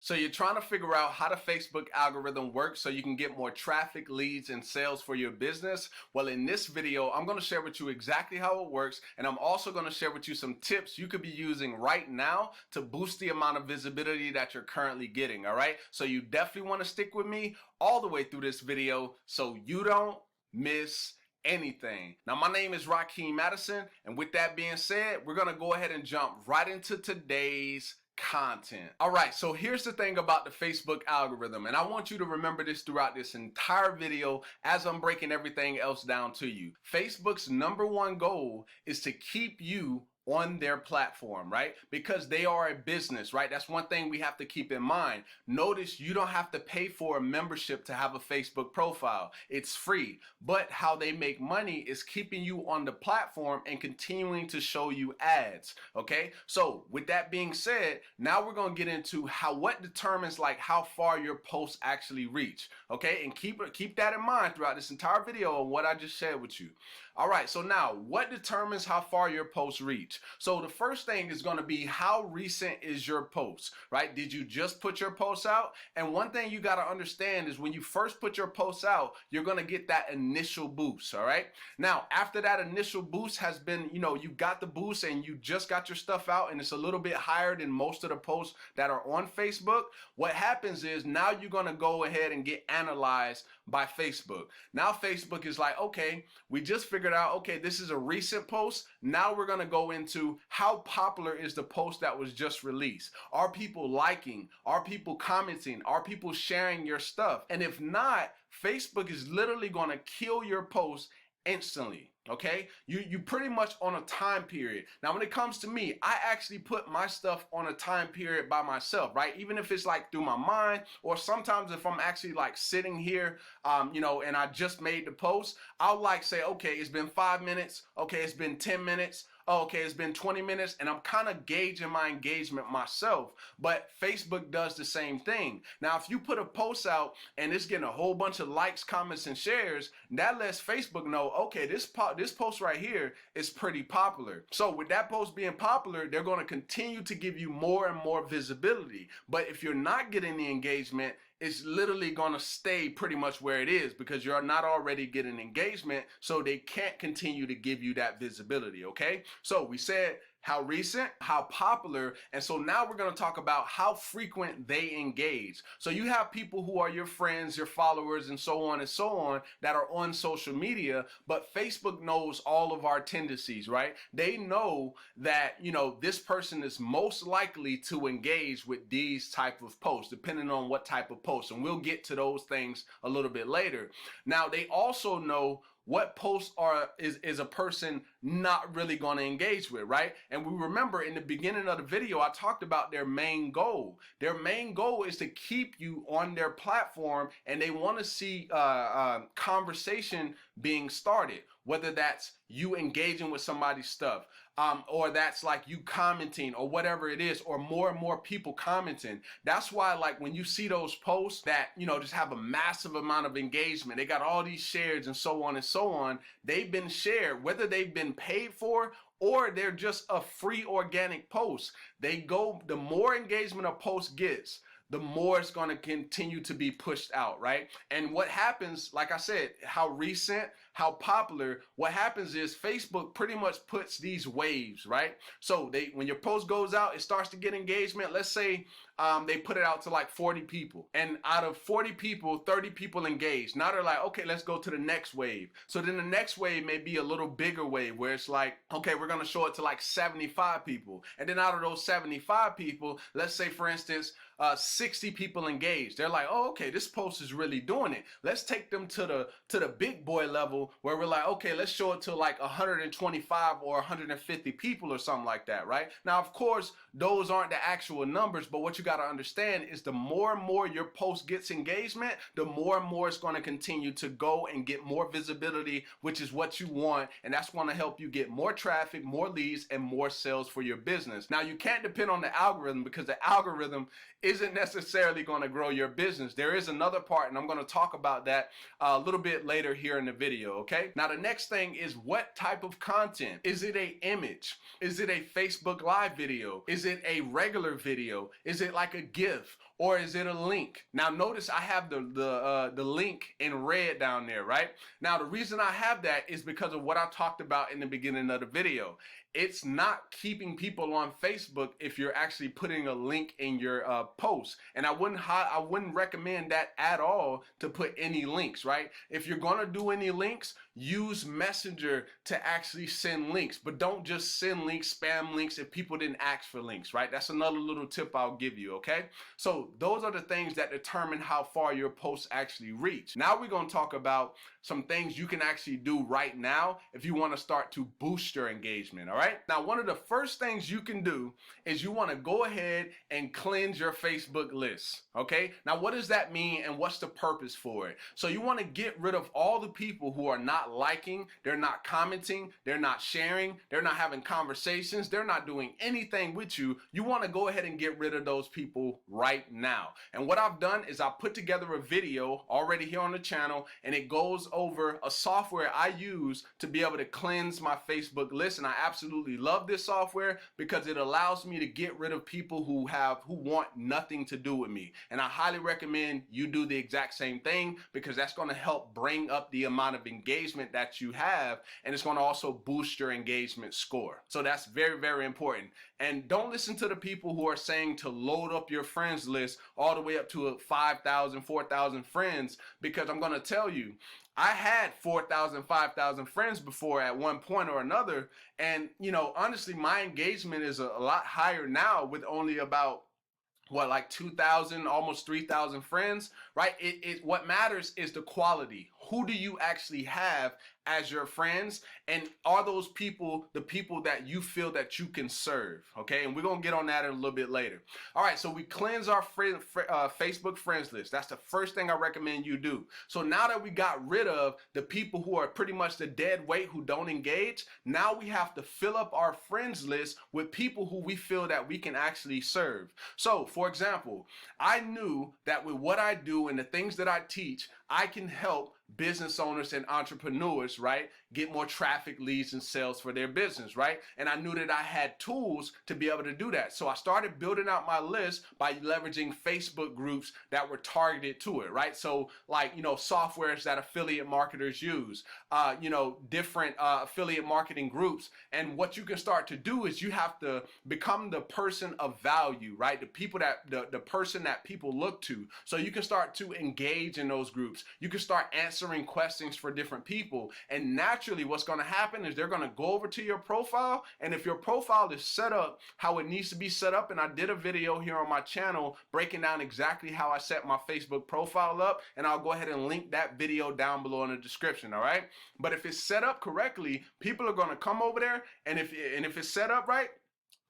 So you're trying to figure out how the Facebook algorithm works so you can get more traffic, leads, and sales for your business? Well, in this video, I'm going to share with you exactly how it works, and I'm also going to share with you some tips you could be using right now to boost the amount of visibility that you're currently getting, all right? So you definitely want to stick with me all the way through this video so you don't miss anything. Now, my name is Rakeem Madison, and with that being said, we're going to go ahead and jump right into today's content. All right, so here's the thing about the Facebook algorithm, and I want you to remember this throughout this entire video as I'm breaking everything else down to you. Facebook's number one goal is to keep you on their platform, right? Because they are a business, right? That's one thing we have to keep in mind. Notice you don't have to pay for a membership to have a Facebook profile. It's free. But how they make money is keeping you on the platform and continuing to show you ads, okay? So with that being said, now we're going to get into what determines like how far your posts actually reach, okay? And keep that in mind throughout this entire video of what I just shared with you. All right, so now what determines how far your posts reach? So the first thing is going to be how recent is your post, right? Did you just put your post out? And one thing you got to understand is when you first put your posts out, you're going to get that initial boost, all right? Now, after that initial boost has been, you got the boost and you just got your stuff out and it's a little bit higher than most of the posts that are on Facebook, what happens is now you're going to go ahead and get analyzed by Facebook. Now Facebook is like, okay, we just figured out, okay, this is a recent post. Now we're going to go into how popular is the post that was just released. Are people liking? Are people commenting? Are people sharing your stuff? And if not, Facebook is literally going to kill your post instantly. Okay, you pretty much on a time period. Now, when it comes to me, I actually put my stuff on a time period by myself, right? Even if it's like through my mind, or sometimes if I'm actually like sitting here, and I just made the post, I'll like say, okay, it's been 5 minutes. Okay, it's been 10 minutes. Oh, okay, it's been 20 minutes, and I'm kind of gauging my engagement myself. But Facebook does the same thing. Now, if you put a post out and it's getting a whole bunch of likes, comments, and shares, that lets Facebook know, okay, this post right here is pretty popular. So with that post being popular, they're going to continue to give you more and more visibility. But if you're not getting the engagement, it's literally going to stay pretty much where it is because you're not already getting engagement, so they can't continue to give you that visibility, okay? So we said how recent, how popular, and so now we're going to talk about how frequent they engage. So you have people who are your friends, your followers, and so on that are on social media, but Facebook knows all of our tendencies, right? They know that, this person is most likely to engage with these type of posts, depending on what type of posts, and we'll get to those things a little bit later. Now, they also know what posts is a person not really going to engage with, right? And we remember in the beginning of the video, I talked about their main goal. Their main goal is to keep you on their platform, and they want to see conversation being started, whether that's you engaging with somebody's stuff, or that's like you commenting or whatever it is, or more and more people commenting. That's why, like, when you see those posts that, just have a massive amount of engagement, they got all these shares and so on, they've been shared, whether they've been paid for or they're just a free organic post. The more engagement a post gets, the more it's going to continue to be pushed out, right? And what happens, like I said, how recent, how popular, what happens is Facebook pretty much puts these waves, right? So when your post goes out, it starts to get engagement. Let's say they put it out to like 40 people, and out of 40 people, 30 people engaged. Now they're like, okay, let's go to the next wave. So then the next wave may be a little bigger wave where it's like, okay, we're going to show it to like 75 people. And then out of those 75 people, let's say, for instance, 60 people engaged. They're like, oh, okay, this post is really doing it. Let's take them to the big boy level where we're like, okay, let's show it to like 125 or 150 people or something like that, right? Now, of course, those aren't the actual numbers, but what you got to understand is the more and more your post gets engagement, the more and more it's going to continue to go and get more visibility, which is what you want. And that's going to help you get more traffic, more leads, and more sales for your business. Now, you can't depend on the algorithm because the algorithm isn't necessarily going to grow your business. There is another part, and I'm going to talk about that a little bit later here in the video, okay? Now, the next thing is what type of content. Is it an image? Is it a Facebook Live video? Is it a regular video? Is it like a GIF or is it a link? Now notice I have the link in red down there, right? Now the reason I have that is because of what I talked about in the beginning of the video. It's not keeping people on Facebook if you're actually putting a link in your post. And I wouldn't recommend that at all to put any links, right? If you're gonna do any links, use Messenger to actually send links, but don't just send links, spam links if people didn't ask for links, right? That's another little tip I'll give you, okay? So those are the things that determine how far your posts actually reach. Now we're gonna talk about some things you can actually do right now if you wanna start to boost your engagement, all right? Now, one of the first things you can do is you wanna go ahead and cleanse your Facebook list, okay? Now, what does that mean and what's the purpose for it? So you wanna get rid of all the people who are not liking, they're not commenting, they're not sharing, they're not having conversations, they're not doing anything with you. You want to go ahead and get rid of those people right now. And what I've done is I put together a video already here on the channel, and it goes over a software I use to be able to cleanse my Facebook list. And I absolutely love this software because it allows me to get rid of people who want nothing to do with me. And I highly recommend you do the exact same thing because that's going to help bring up the amount of engagement that you have, and it's going to also boost your engagement score. So that's very, very important. And don't listen to the people who are saying to load up your friends list all the way up to 5,000, 4,000 friends, because I'm going to tell you, I had 4,000, 5,000 friends before at one point or another, and honestly, my engagement is a lot higher now with only about like 2,000, almost 3,000 friends, right? What matters is the quality. Who do you actually have as your friends? And are those people the people that you feel that you can serve? Okay, and we're gonna get on that a little bit later. All right, so we cleanse our Facebook friends list. That's the first thing I recommend you do. So now that we got rid of the people who are pretty much the dead weight who don't engage, now we have to fill up our friends list with people who we feel that we can actually serve. So for example, I knew that with what I do and the things that I teach, I can help business owners and entrepreneurs, right, get more traffic, leads, and sales for their business, right? And I knew that I had tools to be able to do that. So I started building out my list by leveraging Facebook groups that were targeted to it, right? So like, softwares that affiliate marketers use, different affiliate marketing groups. And what you can start to do is you have to become the person of value, right? The person that people look to. So you can start to engage in those groups. You can start answering questions for different people, and naturally what's going to happen is they're going to go over to your profile, and if your profile is set up how it needs to be set up, and I did a video here on my channel breaking down exactly how I set my Facebook profile up, and I'll go ahead and link that video down below in the description, all right? But if it's set up correctly, people are going to come over there, and if it's set up right,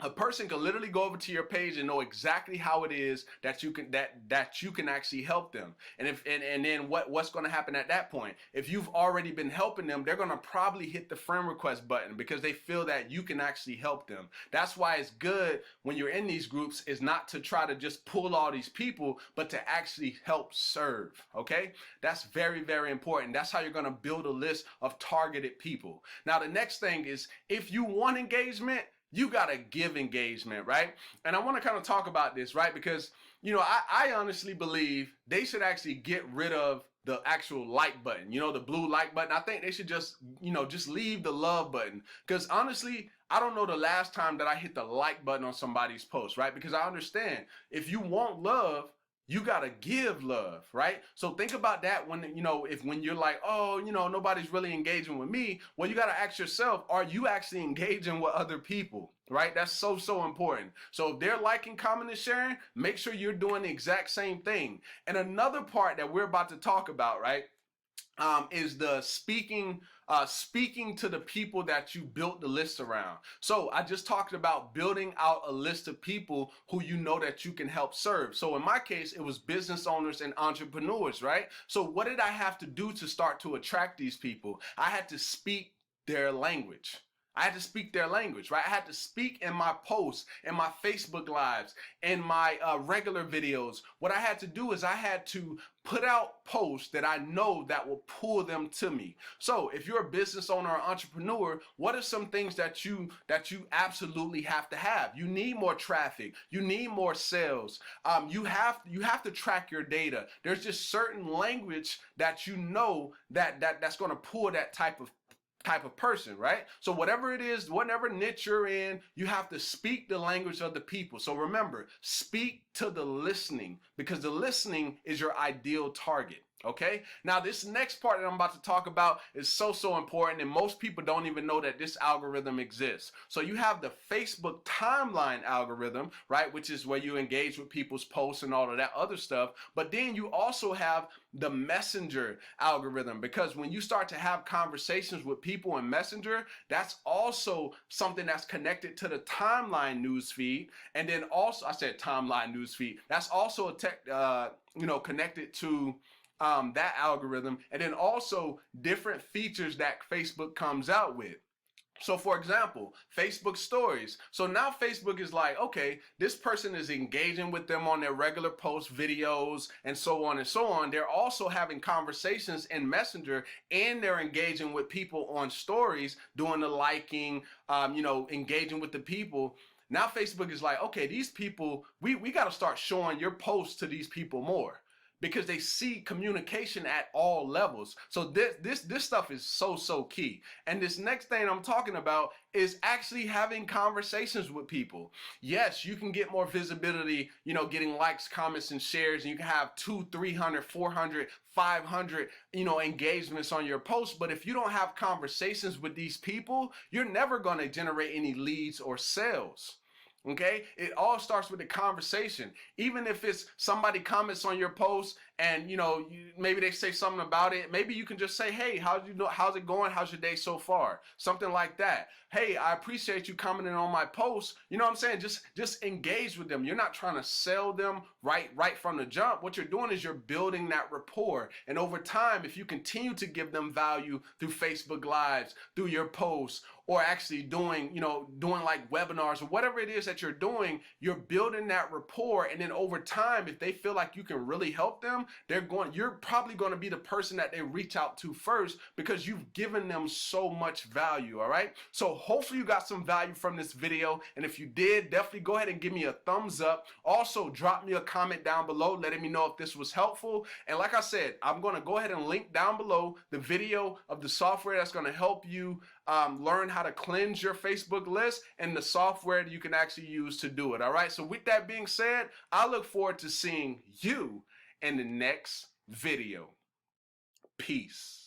a person can literally go over to your page and know exactly how it is that you can actually help them. And then what's going to happen at that point? If you've already been helping them, they're going to probably hit the friend request button because they feel that you can actually help them. That's why it's good when you're in these groups is not to try to just pull all these people, but to actually help serve. Okay, that's very, very important. That's how you're going to build a list of targeted people. Now the next thing is, if you want engagement, you got to give engagement, right? And I want to kind of talk about this, right? Because, I honestly believe they should actually get rid of the actual like button, the blue like button. I think they should just leave the love button. Because honestly, I don't know the last time that I hit the like button on somebody's post, right? Because I understand if you want love, you gotta give love, right? So think about that when you're like, oh, nobody's really engaging with me. Well, you gotta ask yourself, are you actually engaging with other people, right? That's so, so important. So if they're liking, commenting, and sharing, make sure you're doing the exact same thing. And another part that we're about to talk about, right, is the speaking to the people that you built the list around. So I just talked about building out a list of people who you know that you can help serve. So in my case, it was business owners and entrepreneurs, right? So what did I have to do to start to attract these people? I had to speak their language. I had to speak their language, right? I had to speak in my posts, in my Facebook lives, in my regular videos. What I had to do is I had to put out posts that I know that will pull them to me. So if you're a business owner or entrepreneur, what are some things that you absolutely have to have? You need more traffic. You need more sales. You have to track your data. There's just certain language that you know that's going to pull that type of person, right? So whatever it is, whatever niche you're in, you have to speak the language of the people. So remember, speak to the listening, because the listening is your ideal target. Okay, now this next part that I'm about to talk about is so important, and most people don't even know that this algorithm exists. So you have the Facebook timeline algorithm, right, which is where you engage with people's posts and all of that other stuff. But then you also have the Messenger algorithm, because when you start to have conversations with people in Messenger, that's also something that's connected to the timeline newsfeed. And then also, I said timeline newsfeed, that's also connected to that algorithm, and then also different features that Facebook comes out with. So for example, Facebook stories. So now Facebook is like, okay, this person is engaging with them on their regular posts, videos, and so on and so on. They're also having conversations in Messenger, and they're engaging with people on stories, doing the liking, engaging with the people. Now Facebook is like, okay, these people, we got to start showing your posts to these people more, because they see communication at all levels. So this stuff is so key. And this next thing I'm talking about is actually having conversations with people. Yes, you can get more visibility, getting likes, comments, and shares, and you can have 200, 300, 400, 500, engagements on your post. But if you don't have conversations with these people, you're never going to generate any leads or sales. Okay, it all starts with the conversation. Even if it's somebody comments on your post and maybe they say something about it, maybe you can just say, hey, how's it going? How's your day so far? Something like that. Hey, I appreciate you commenting on my post. You know what I'm saying? Just engage with them. You're not trying to sell them right from the jump. What you're doing is you're building that rapport. And over time, if you continue to give them value through Facebook Lives, through your posts, or actually doing like webinars or whatever it is that you're doing, you're building that rapport. And then over time, if they feel like you can really help them, you're probably going to be the person that they reach out to first, because you've given them so much value. All right. So hopefully you got some value from this video. And if you did, definitely go ahead and give me a thumbs up. Also, drop me a comment down below letting me know if this was helpful. And like I said, I'm going to go ahead and link down below the video of the software that's going to help you learn how to cleanse your Facebook list, and the software that you can actually use to do it. All right. So with that being said, I look forward to seeing you in the next video. Peace.